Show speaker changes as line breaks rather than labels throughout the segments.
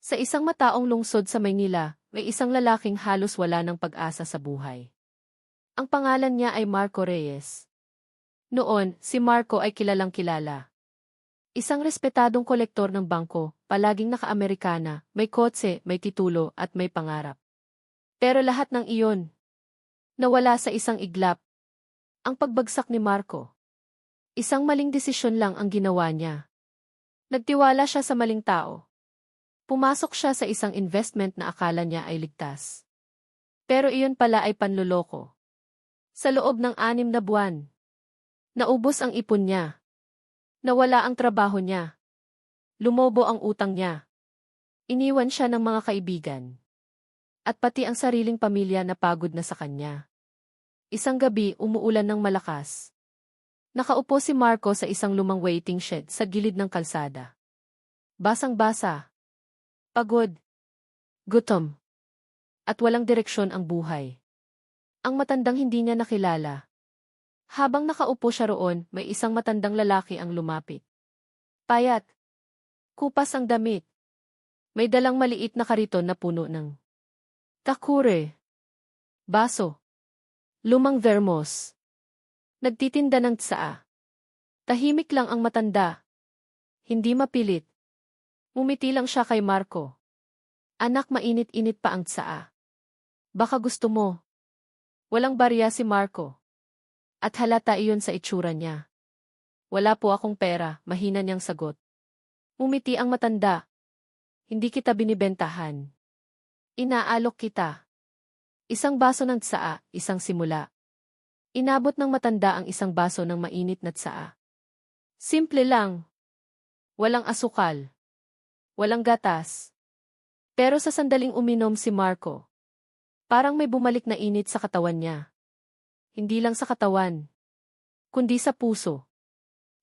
Sa isang mataong lungsod sa Maynila, may isang lalaking halos wala ng pag-asa sa buhay. Ang pangalan niya ay Marco Reyes. Noon, si Marco ay kilalang-kilala. Isang respetadong kolektor ng bangko, palaging naka-Amerikana, may kotse, may titulo, at may pangarap. Pero lahat ng iyon, nawala sa isang iglap. Ang pagbagsak ni Marco. Isang maling desisyon lang ang ginawa niya. Nagtiwala siya sa maling tao. Pumasok siya sa isang investment na akala niya ay ligtas. Pero iyon pala ay panloloko. Sa loob ng 6 na buwan, naubos ang ipon niya. Nawala ang trabaho niya. Lumobo ang utang niya. Iniwan siya ng mga kaibigan. At pati ang sariling pamilya na pagod na sa kanya. Isang gabi, umuulan ng malakas. Nakaupo si Marco sa isang lumang waiting shed sa gilid ng kalsada. Basang-basa. Pagod. Gutom. At walang direksyon ang buhay. Ang matandang hindi niya nakilala. Habang nakaupo siya roon, may isang matandang lalaki ang lumapit. Payat. Kupas ang damit. May dalang maliit na kariton na puno ng takure. Baso. Lumang thermos. Nagtitinda ng tsaa. Tahimik lang ang matanda. Hindi mapilit. Umiti lang siya kay Marco. Anak, mainit-init pa ang tsaa. Baka gusto mo. Walang barya si Marco. At halata iyon sa itsura niya. Wala po akong pera, mahina niyang sagot. Umiti ang matanda. Hindi kita binibentahan. Inaalok kita. Isang baso ng tsaa, isang simula. Inabot ng matanda ang isang baso ng mainit na tsaa. Simple lang. Walang asukal. Walang gatas. Pero sa sandaling uminom si Marco, parang may bumalik na init sa katawan niya. Hindi lang sa katawan, kundi sa puso.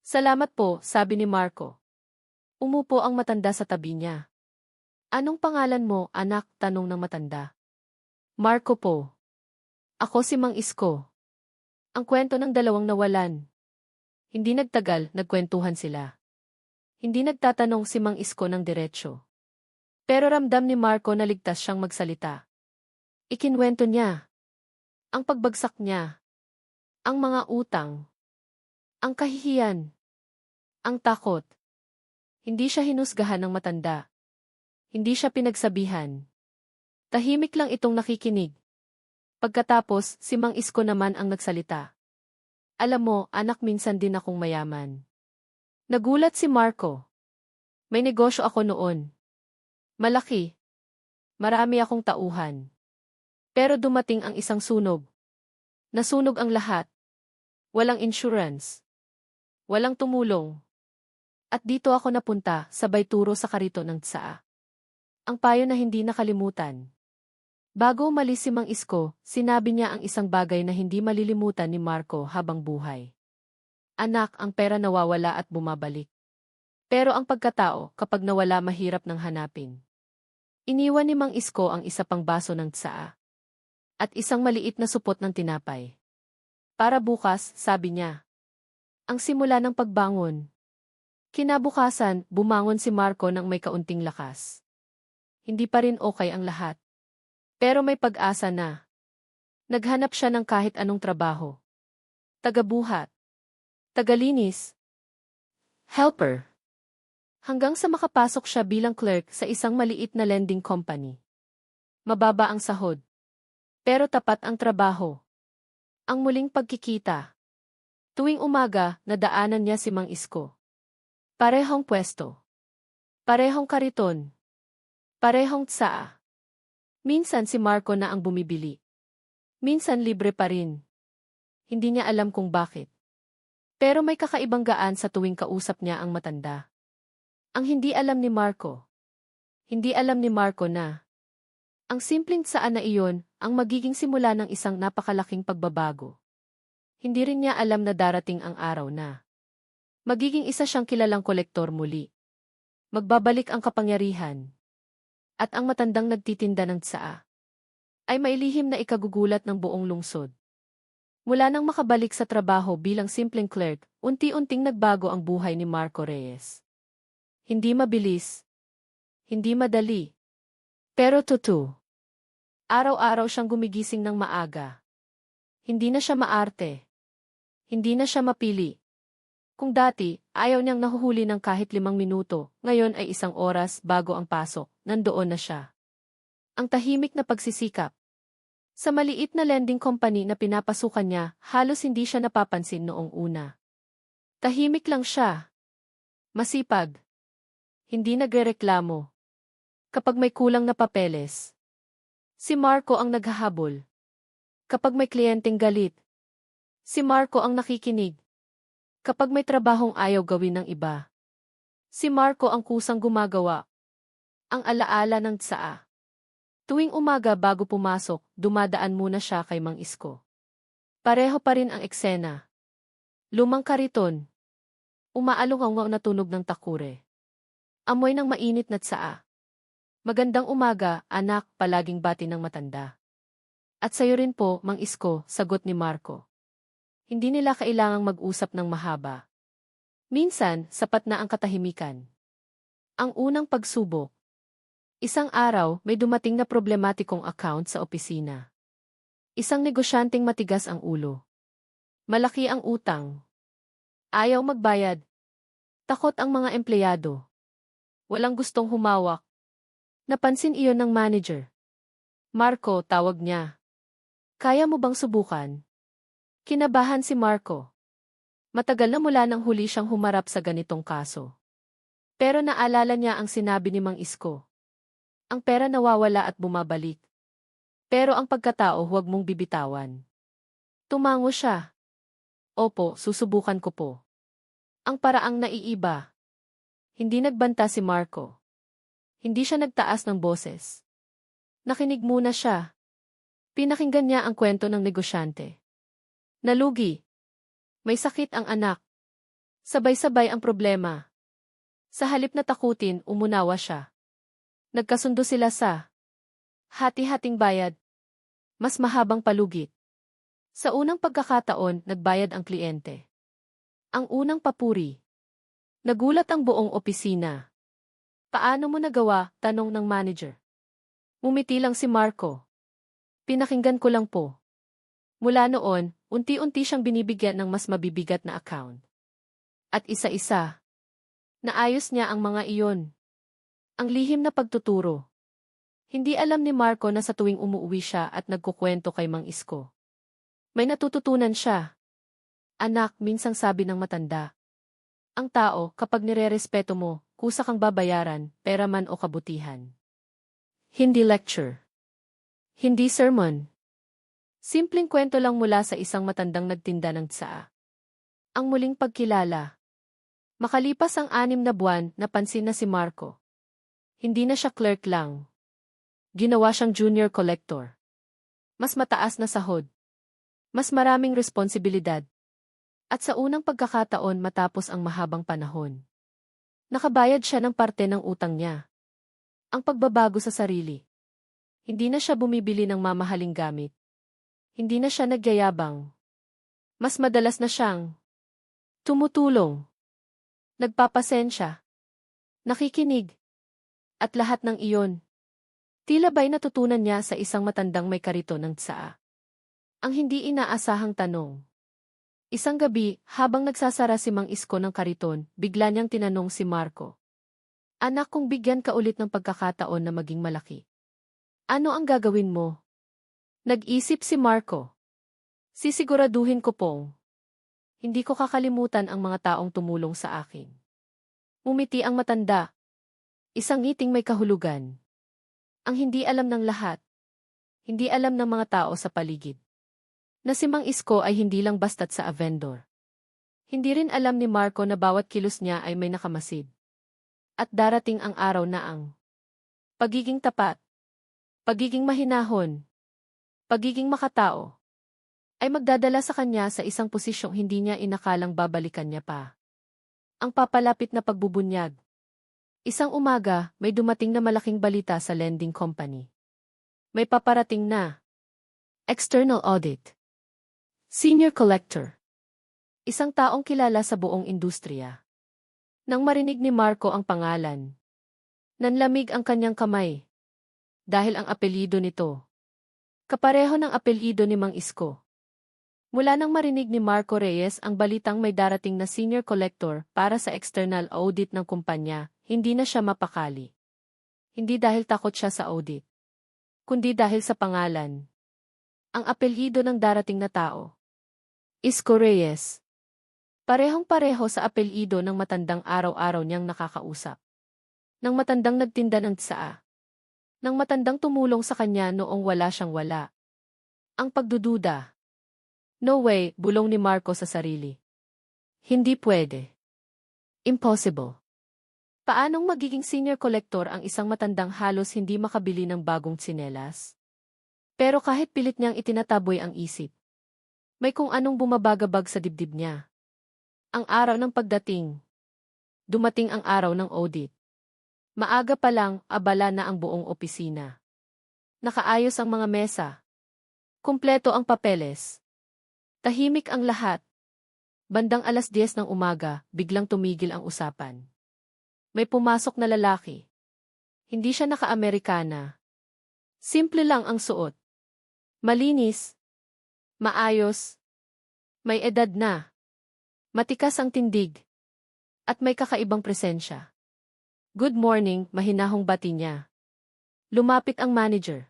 Salamat po, sabi ni Marco. Umupo ang matanda sa tabi niya. Anong pangalan mo, anak? Tanong ng matanda. Marco po. Ako si Mang Isko. Ang kwento ng dalawang nawalan. Hindi nagtagal, nagkwentuhan sila. Hindi nagtatanong si Mang Isko ng diretsyo. Pero ramdam ni Marco na ligtas siyang magsalita. Ikinwento niya. Ang pagbagsak niya. Ang mga utang. Ang kahihiyan. Ang takot. Hindi siya hinusgahan ng matanda. Hindi siya pinagsabihan. Tahimik lang itong nakikinig. Pagkatapos, si Mang Isko naman ang nagsalita. Alam mo, anak, minsan din akong mayaman. Nagulat si Marco. May negosyo ako noon. Malaki. Marami akong tauhan. Pero dumating ang isang sunog. Nasunog ang lahat. Walang insurance. Walang tumulong. At dito ako napunta, sabay turo sa karito ng tsaa. Ang payo na hindi nakalimutan. Bago umalis si Mang Isko, sinabi niya ang isang bagay na hindi malilimutan ni Marco habang buhay. Anak, ang pera nawawala at bumabalik. Pero ang pagkatao, kapag nawala, mahirap nang hanapin. Iniwan ni Mang Isko ang isa pang baso ng tsaa. At isang maliit na supot ng tinapay. Para bukas, sabi niya. Ang simula ng pagbangon. Kinabukasan, bumangon si Marco nang may kaunting lakas. Hindi pa rin okay ang lahat. Pero may pag-asa na. Naghanap siya ng kahit anong trabaho. Tagabuhat. Tagalinis. Helper. Hanggang sa makapasok siya bilang clerk sa isang maliit na lending company. Mababa ang sahod. Pero tapat ang trabaho. Ang muling pagkikita. Tuwing umaga, nadaanan niya si Mang Isko. Parehong pwesto. Parehong kariton. Parehong tsaa. Minsan si Marco na ang bumibili. Minsan libre pa rin. Hindi niya alam kung bakit. Pero may kakaibang gaan sa tuwing kausap niya ang matanda. Ang hindi alam ni Marco. Hindi alam ni Marco na ang simpleng tsaan na iyon ang magiging simula ng isang napakalaking pagbabago. Hindi rin niya alam na darating ang araw na magiging isa siyang kilalang kolektor muli. Magbabalik ang kapangyarihan. At ang matandang nagtitinda ng tsaa ay mailihim na ikagugulat ng buong lungsod. Mula nang makabalik sa trabaho bilang simpleng clerk, unti-unting nagbago ang buhay ni Marco Reyes. Hindi mabilis. Hindi madali. Pero totoo. Araw-araw siyang gumigising ng maaga. Hindi na siya maarte. Hindi na siya mapili. Kung dati, ayaw niyang nahuhuli ng kahit 5 minuto, ngayon ay 1 oras bago ang pasok, nandoon na siya. Ang tahimik na pagsisikap. Sa maliit na lending company na pinapasukan niya, halos hindi siya napapansin noong una. Tahimik lang siya. Masipag. Hindi nagrereklamo. Kapag may kulang na papeles. Si Marco ang naghahabol. Kapag may kliyenteng galit. Si Marco ang nakikinig. Kapag may trabahong ayaw gawin ng iba. Si Marco ang kusang gumagawa. Ang alaala ng tsaa. Tuwing umaga bago pumasok, dumadaan muna siya kay Mang Isko. Pareho pa rin ang eksena. Lumang kariton. Umaalungaw na tunog ng takure. Amoy ng mainit na tsaa. Magandang umaga, anak, palaging bati ng matanda. At sayo rin po, Mang Isko, sagot ni Marco. Hindi nila kailangang mag-usap ng mahaba. Minsan, sapat na ang katahimikan. Ang unang pagsubok. Isang araw, may dumating na problematikong account sa opisina. Isang negosyanteng matigas ang ulo. Malaki ang utang. Ayaw magbayad. Takot ang mga empleyado. Walang gustong humawak. Napansin iyon ng manager. Marco, tawag niya. Kaya mo bang subukan? Kinabahan si Marco. Matagal na mula nang huli siyang humarap sa ganitong kaso. Pero naalala niya ang sinabi ni Mang Isko. Ang pera nawawala at bumabalik. Pero ang pagkatao huwag mong bibitawan. Tumango siya. Opo, susubukan ko po. Ang paraang naiiba. Hindi nagbanta si Marco. Hindi siya nagtaas ng boses. Nakinig muna siya. Pinakinggan niya ang kwento ng negosyante. Nalugi. May sakit ang anak. Sabay-sabay ang problema. Sa halip na takutin, umunawa siya. Nagkasundo sila sa hati-hating bayad. Mas mahabang palugit. Sa unang pagkakataon, nagbayad ang kliyente. Ang unang papuri. Nagulat ang buong opisina. Paano mo nagawa? Tanong ng manager. Ngumiti lang si Marco. Pinakinggan ko lang po. Mula noon, unti-unti siyang binibigyan ng mas mabibigat na account. At isa-isa. Naayos niya ang mga iyon. Ang lihim na pagtuturo. Hindi alam ni Marco na sa tuwing umuwi siya at nagkukwento kay Mang Isko. May natututunan siya. Anak, minsang sabi ng matanda. Ang tao, kapag nirerespeto mo, kusa kang babayaran, pera man o kabutihan. Hindi lecture. Hindi sermon. Simpleng kwento lang mula sa isang matandang nagtinda ng tsaa. Ang muling pagkilala. Makalipas ang 6 na buwan, napansin na si Marco. Hindi na siya clerk lang. Ginawa siyang junior collector. Mas mataas na sahod. Mas maraming responsibilidad. At sa unang pagkakataon matapos ang mahabang panahon. Nakabayad siya ng parte ng utang niya. Ang pagbabago sa sarili. Hindi na siya bumibili ng mamahaling gamit. Hindi na siya nagyayabang. Mas madalas na siyang tumutulong. Nagpapasensya. Nakikinig. At lahat ng iyon. Tila ba'y natutunan niya sa isang matandang may karito ng tsaa. Ang hindi inaasahang tanong. Isang gabi, habang nagsasara si Mang Isko ng kariton, bigla niyang tinanong si Marco. Anak, kung bigyan ka ulit ng pagkakataon na maging malaki. Ano ang gagawin mo? Nag-isip si Marco. Sisiguraduhin ko pong. Hindi ko kakalimutan ang mga taong tumulong sa akin. Umiti ang matanda. Isang ngiting may kahulugan. Ang hindi alam ng lahat. Hindi alam ng mga tao sa paligid. Na si Mang Isko ay hindi lang basta't sa vendor. Hindi rin alam ni Marco na bawat kilos niya ay may nakamasid. At darating ang araw na ang pagiging tapat, pagiging mahinahon, pagiging makatao, ay magdadala sa kanya sa isang posisyong hindi niya inakalang babalikan niya pa. Ang papalapit na pagbubunyag. Isang umaga, may dumating na malaking balita sa lending company. May paparating na external audit. Senior collector. Isang taong kilala sa buong industriya. Nang marinig ni Marco ang pangalan, Nanlamig ang kanyang kamay. Dahil ang apelyido nito. Kapareho ng apelyido ni Mang Isko. Mula nang marinig ni Marco Reyes ang balitang may darating na senior collector para sa external audit ng kumpanya, hindi na siya mapakali. Hindi dahil takot siya sa audit, kundi dahil sa pangalan. Ang apelyido ng darating na tao. Isko Reyes. Parehong-pareho sa apelyido ng matandang araw-araw niyang nakakausap. Ng matandang nagtinda ng tsaa. Ng matandang tumulong sa kanya noong wala siyang wala. Ang pagdududa. No way, bulong ni Marco sa sarili. Hindi pwede. Impossible. Paanong magiging senior collector ang isang matandang halos hindi makabili ng bagong tsinelas? Pero kahit pilit niyang itinataboy ang isip, may kung anong bumabagabag sa dibdib niya. Ang araw ng pagdating. Dumating ang araw ng audit. Maaga pa lang, abala na ang buong opisina. Nakaayos ang mga mesa. Kumpleto ang papeles. Tahimik ang lahat. Bandang 10:00 ng umaga, biglang tumigil ang usapan. May pumasok na lalaki. Hindi siya naka-Amerikana. Simple lang ang suot. Malinis. Maayos. May edad na. Matikas ang tindig. At may kakaibang presensya. Good morning, mahinahong bati niya. Lumapit ang manager.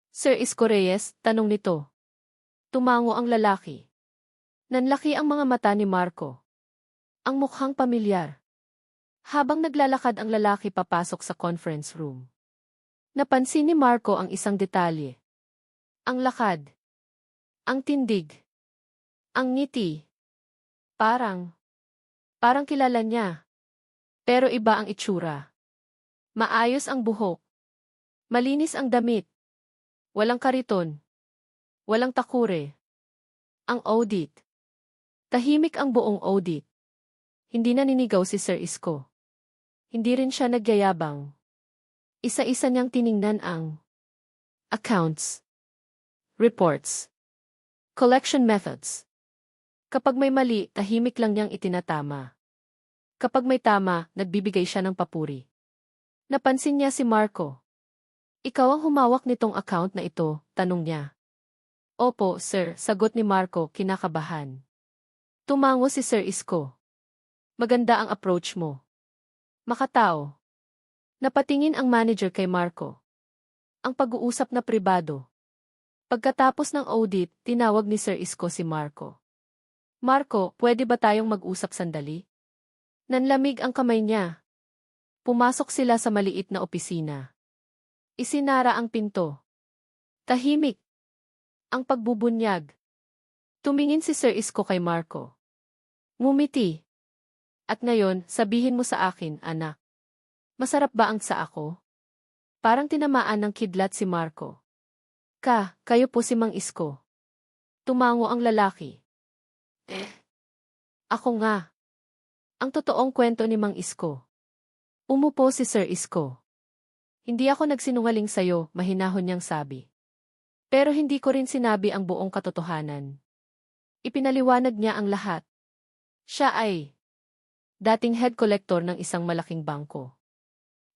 Sir Isko Reyes, tanong nito. Tumango ang lalaki. Nanlaki ang mga mata ni Marco. Ang mukhang pamilyar. Habang naglalakad ang lalaki papasok sa conference room. Napansin ni Marco ang isang detalye. Ang lakad. Ang tindig. Ang ngiti. Parang kilala niya. Pero iba ang itsura. Maayos ang buhok. Malinis ang damit. Walang kariton. Walang takure. Ang audit. Tahimik ang buong audit. Hindi naninigaw si Sir Isko. Hindi rin siya nagyayabang. Isa-isa niyang tiningnan ang accounts, reports, collection methods. Kapag may mali, tahimik lang niyang itinatama. Kapag may tama, nagbibigay siya ng papuri. Napansin niya si Marco. Ikaw ang humawak nitong account na ito, tanong niya. Opo, sir, sagot ni Marco, kinakabahan. Tumango si Sir Isko. Maganda ang approach mo. Makatao. Napatingin ang manager kay Marco. Ang pag-uusap na pribado. Pagkatapos ng audit, tinawag ni Sir Isko si Marco. Marco, pwede ba tayong mag-usap sandali? Nanlamig ang kamay niya. Pumasok sila sa maliit na opisina. Isinara ang pinto. Tahimik. Ang pagbubunyag. Tumingin si Sir Isko kay Marco. Ngumiti. At ngayon, sabihin mo sa akin, anak. Masarap ba ang tsa ako? Parang tinamaan ng kidlat si Marco. Kayo po si Mang Isko. Tumango ang lalaki. Ako nga. Ang totoong kwento ni Mang Isko. Umupo si Sir Isko. Hindi ako nagsinungaling sa'yo, mahinahon niyang sabi. Pero hindi ko rin sinabi ang buong katotohanan. Ipinaliwanag niya ang lahat. Siya ay dating head collector ng isang malaking bangko.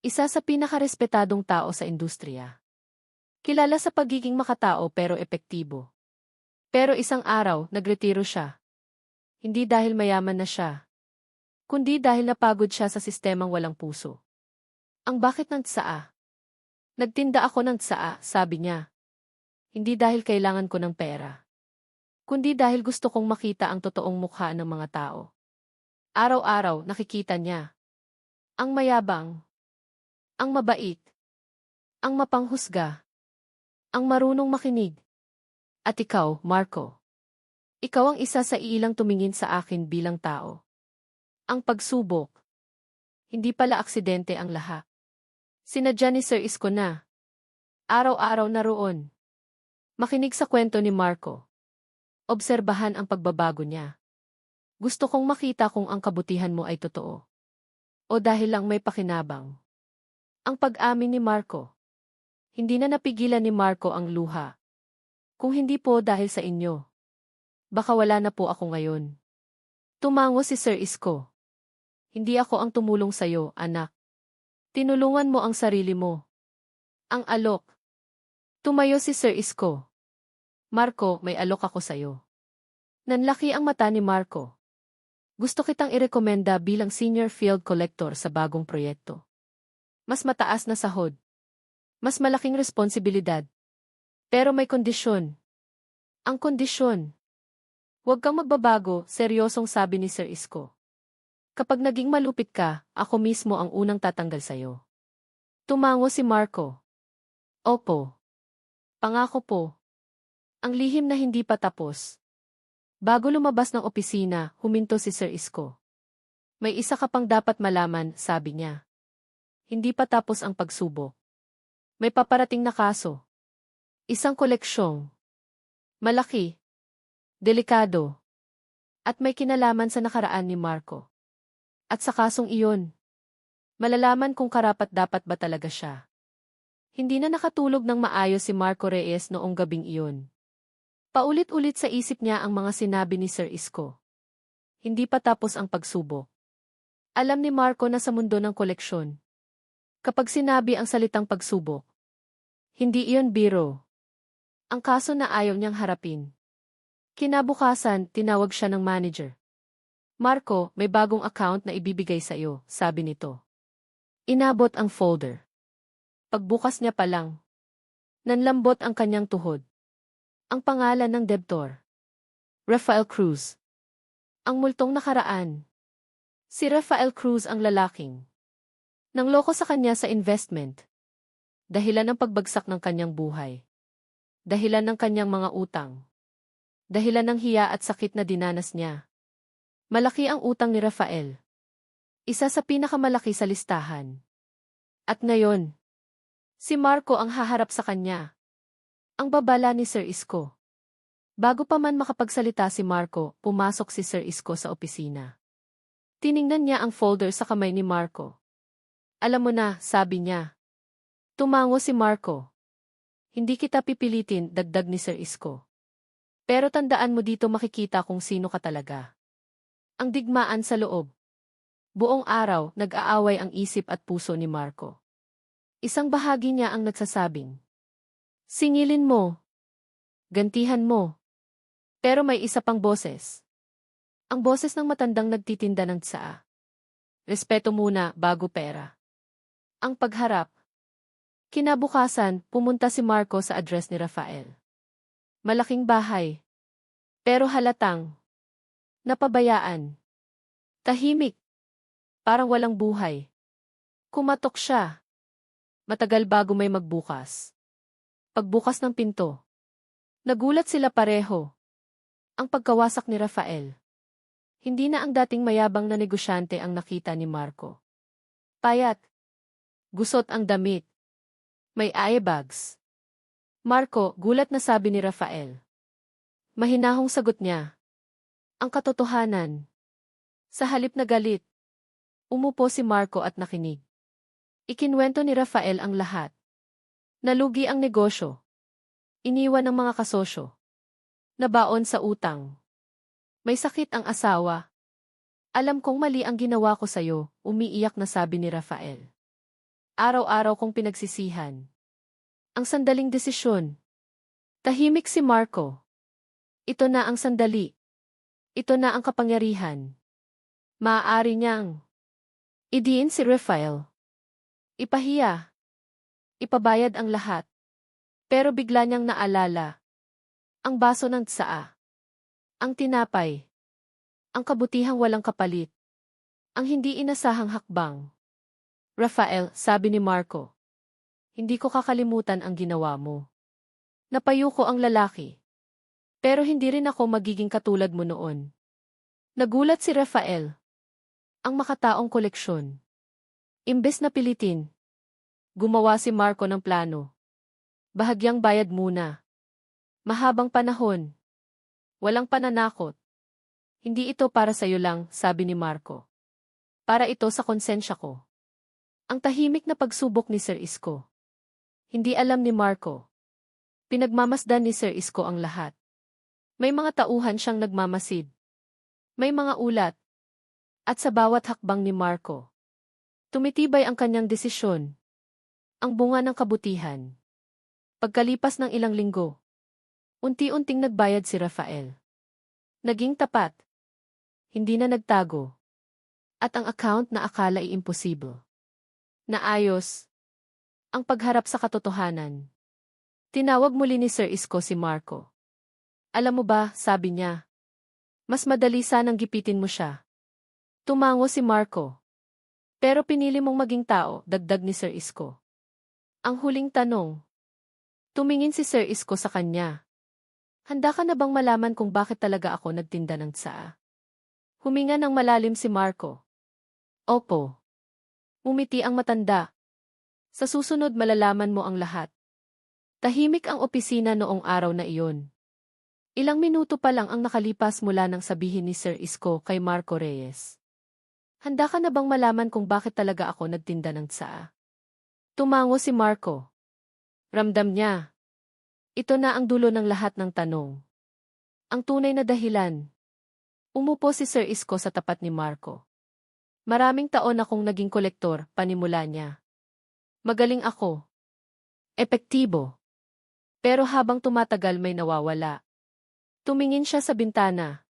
Isa sa pinakarespetadong tao sa industriya. Kilala sa pagiging makatao pero epektibo. Pero isang araw, nagretiro siya. Hindi dahil mayaman na siya, kundi dahil napagod siya sa sistemang walang puso. Ang bakit ng tsaa? Nagtinda ako ng tsaa, sabi niya. Hindi dahil kailangan ko ng pera, kundi dahil gusto kong makita ang totoong mukha ng mga tao. Araw-araw nakikita niya. Ang mayabang. Ang mabait. Ang mapanghusga. Ang marunong makinig. At ikaw, Marco. Ikaw ang isa sa ilang tumingin sa akin bilang tao. Ang pagsubok. Hindi pala aksidente ang lahat. Sinadya ni Sir Isko na. Araw-araw na roon. Makinig sa kwento ni Marco. Obserbahan ang pagbabago niya. Gusto kong makita kung ang kabutihan mo ay totoo. O dahil lang may pakinabang. Ang pag-amin ni Marco. Hindi na napigilan ni Marco ang luha. Kung hindi po dahil sa inyo, baka wala na po ako ngayon. Tumango si Sir Isko. Hindi ako ang tumulong sa'yo, anak. Tinulungan mo ang sarili mo. Ang alok. Tumayo si Sir Isko. Marco, may alok ako sa'yo. Nanlaki ang mata ni Marco. Gusto kitang irekomenda bilang senior field collector sa bagong proyekto. Mas mataas na sahod. Mas malaking responsibilidad. Pero may kondisyon. Ang kondisyon. Huwag kang magbabago, seryosong sabi ni Sir Isko. Kapag naging malupit ka, ako mismo ang unang tatanggal sa'yo. Tumango si Marco. Opo. Pangako po. Ang lihim na hindi pa tapos. Bago lumabas ng opisina, huminto si Sir Isko. May isa ka pang dapat malaman, sabi niya. Hindi pa tapos ang pagsubok. May paparating na kaso. Isang koleksyong. Malaki. Delikado. At may kinalaman sa nakaraan ni Marco. At sa kasong iyon, malalaman kung karapat-dapat ba talaga siya. Hindi na nakatulog ng maayos si Marco Reyes noong gabing iyon. Paulit-ulit sa isip niya ang mga sinabi ni Sir Isko. Hindi pa tapos ang pagsubok. Alam ni Marco na sa mundo ng koleksyon. Kapag sinabi ang salitang pagsubok, hindi iyon biro. Ang kaso na ayaw niyang harapin. Kinabukasan, tinawag siya ng manager. Marco, may bagong account na ibibigay sa iyo, sabi nito. Inabot ang folder. Pagbukas niya pa lang, nanlambot ang kanyang tuhod. Ang pangalan ng debtor. Rafael Cruz. Ang multong nakaraan. Si Rafael Cruz ang lalaking nangloko sa kanya sa investment. Dahilan ng pagbagsak ng kanyang buhay. Dahilan ng kanyang mga utang. Dahilan ng hiya at sakit na dinanas niya. Malaki ang utang ni Rafael. Isa sa pinakamalaki sa listahan. At ngayon, si Marco ang haharap sa kanya. Ang babala ni Sir Isko. Bago pa man makapagsalita si Marco, pumasok si Sir Isko sa opisina. Tiningnan niya ang folder sa kamay ni Marco. Alam mo na, sabi niya. Tumango si Marco. Hindi kita pipilitin, dagdag ni Sir Isko. Pero tandaan mo dito makikita kung sino ka talaga. Ang digmaan sa loob. Buong araw, nag-aaway ang isip at puso ni Marco. Isang bahagi niya ang nagsasabing, singilin mo. Gantihan mo. Pero may isa pang boses. Ang boses ng matandang nagtitinda ng tsaa. Respeto muna bago pera. Ang pagharap. Kinabukasan, pumunta si Marco sa address ni Rafael. Malaking bahay. Pero halatang napabayaan. Tahimik. Parang walang buhay. Kumatok siya. Matagal bago may magbukas. Pagbukas ng pinto. Nagulat sila pareho. Ang pagkawasak ni Rafael. Hindi na ang dating mayabang na negosyante ang nakita ni Marco. Payat. Gusot ang damit. May eyebags. Marco, gulat na sabi ni Rafael. Mahinahong sagot niya. Ang katotohanan. Sa halip na galit. Umupo si Marco at nakinig. Ikinwento ni Rafael ang lahat. Nalugi ang negosyo. Iniwan ang mga kasosyo. Nabaon sa utang. May sakit ang asawa. Alam kong mali ang ginawa ko sa'yo, umiiyak na sabi ni Rafael. Araw-araw kong pinagsisihan. Ang sandaling desisyon. Tahimik si Marco. Ito na ang sandali. Ito na ang kapangyarihan. Maaari niyang idiin si Rafael. Ipahiya. Ipabayad ang lahat. Pero bigla niyang naalala. Ang baso ng tsaa. Ang tinapay. Ang kabutihang walang kapalit. Ang hindi inasahang hakbang. Rafael, sabi ni Marco. Hindi ko kakalimutan ang ginawa mo. Napayuko ang lalaki. Pero hindi rin ako magiging katulad mo noon. Nagulat si Rafael. Ang makataong koleksyon. Imbes na pilitin. Gumawa si Marco ng plano. Bahagyang bayad muna. Mahabang panahon. Walang pananakot. Hindi ito para sa'yo lang, sabi ni Marco. Para ito sa konsensya ko. Ang tahimik na pagsubok ni Sir Isko. Hindi alam ni Marco. Pinagmamasdan ni Sir Isko ang lahat. May mga tauhan siyang nagmamasid. May mga ulat. At sa bawat hakbang ni Marco, Tumitibay ang kanyang desisyon. Ang bunga ng kabutihan. Pagkalipas ng ilang linggo, unti-unting nagbayad si Rafael. Naging tapat. Hindi na nagtago. At ang account na akala ay imposible. Naayos. Ang pagharap sa katotohanan. Tinawag muli ni Sir Isko si Marco. Alam mo ba, sabi niya. Mas madali sanang gipitin mo siya. Tumango si Marco. Pero pinili mong maging tao, dagdag ni Sir Isko. Ang huling tanong. Tumingin si Sir Isko sa kanya. Handa ka na bang malaman kung bakit talaga ako nagtinda ng tsaa? Huminga ng malalim si Marco. Opo. Umiti ang matanda. Sa susunod malalaman mo ang lahat. Tahimik ang opisina noong araw na iyon. Ilang minuto pa lang ang nakalipas mula nang sabihin ni Sir Isko kay Marco Reyes. Handa ka na bang malaman kung bakit talaga ako nagtinda ng tsaa? Tumango si Marco. Ramdam niya. Ito na ang dulo ng lahat ng tanong. Ang tunay na dahilan. Umupo si Sir Isko sa tapat ni Marco. Maraming taon akong naging kolektor, panimula niya. Magaling ako. Epektibo. Pero habang tumatagal may nawawala. Tumingin siya sa bintana.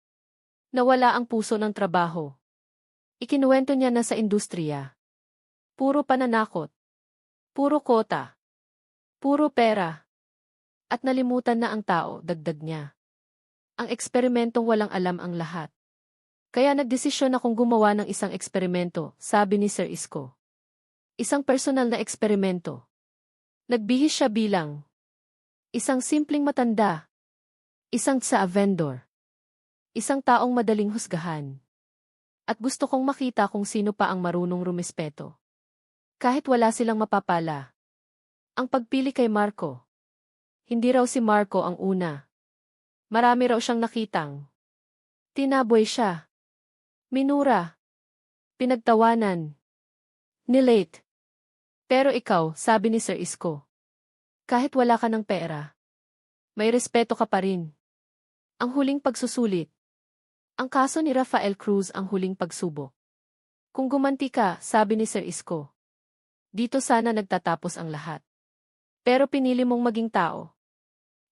Nawala ang puso ng trabaho. Ikinuwento niya na sa industriya. Puro pananakot. Puro kota. Puro pera. At nalimutan na ang tao, dagdag niya. Ang eksperimentong walang alam ang lahat. Kaya nagdesisyon akong gumawa ng isang eksperimento, sabi ni Sir Isko. Isang personal na eksperimento. Nagbihis siya bilang isang simpleng matanda. Isang tsaa vendor. Isang taong madaling husgahan. At gusto kong makita kung sino pa ang marunong rumispeto. Kahit wala silang mapapala. Ang pagpili kay Marco. Hindi raw si Marco ang una. Marami raw siyang nakitang. Tinaboy siya. Minura. Pinagtawanan. Nilate. Pero ikaw, sabi ni Sir Isko. Kahit wala ka ng pera. May respeto ka pa rin. Ang huling pagsusulit. Ang kaso ni Rafael Cruz ang huling pagsubok. Kung gumanti ka, sabi ni Sir Isko. Dito sana nagtatapos ang lahat. Pero pinili mong maging tao.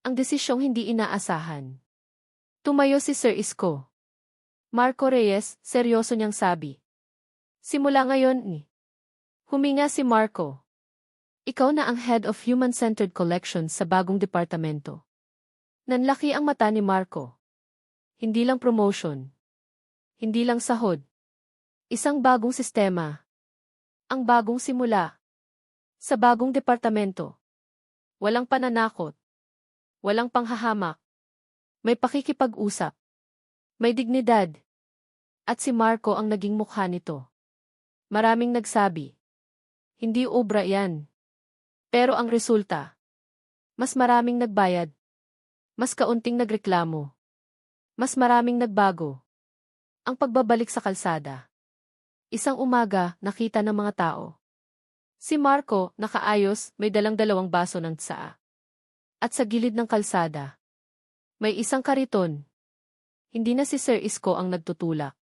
Ang desisyong hindi inaasahan. Tumayo si Sir Isko. Marco Reyes, seryoso niyang sabi. Simula ngayon ni. Huminga si Marco. Ikaw na ang Head of Human-Centered Collections sa bagong departamento. Nanlaki ang mata ni Marco. Hindi lang promotion. Hindi lang sahod. Isang bagong sistema. Ang bagong simula. Sa bagong departamento. Walang pananakot. Walang panghahamak. May pakikipag-usap. May dignidad. At si Marco ang naging mukha nito. Maraming nagsabi. Hindi obra yan. Pero ang resulta. Mas maraming nagbayad. Mas kaunting nagreklamo. Mas maraming nagbago. Ang pagbabalik sa kalsada. Isang umaga, nakita ng mga tao. Si Marco, nakaayos, may dalang-dalawang baso ng tsaa. At sa gilid ng kalsada, may isang kariton. Hindi na si Sir Isko ang nagtutulak,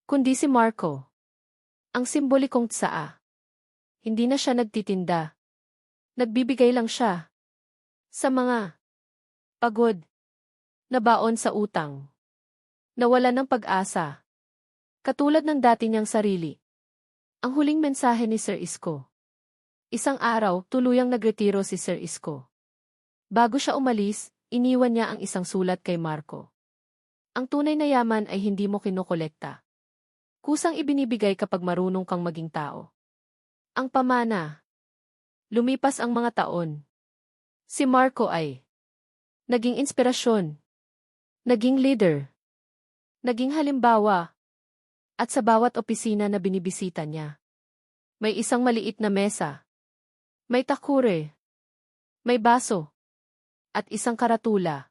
kundi si Marco. Ang simbolikong tsaa. Hindi na siya nagtitinda. Nagbibigay lang siya. Sa mga pagod. Nabaon sa utang. Nawala ng pag-asa. Katulad ng dati niyang sarili. Ang huling mensahe ni Sir Isko. Isang araw, tuluyang nagretiro si Sir Isko. Bago siya umalis, iniwan niya ang isang sulat kay Marco. Ang tunay na yaman ay hindi mo kinokolekta. Kusang ibinibigay kapag marunong kang maging tao. Ang pamana. Lumipas ang mga taon. Si Marco ay naging inspirasyon. Naging leader. Naging halimbawa. At sa bawat opisina na binibisita niya, may isang maliit na mesa. May takure. May baso. At isang karatula.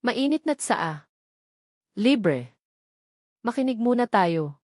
Mainit na tsaa. Libre. Makinig muna tayo.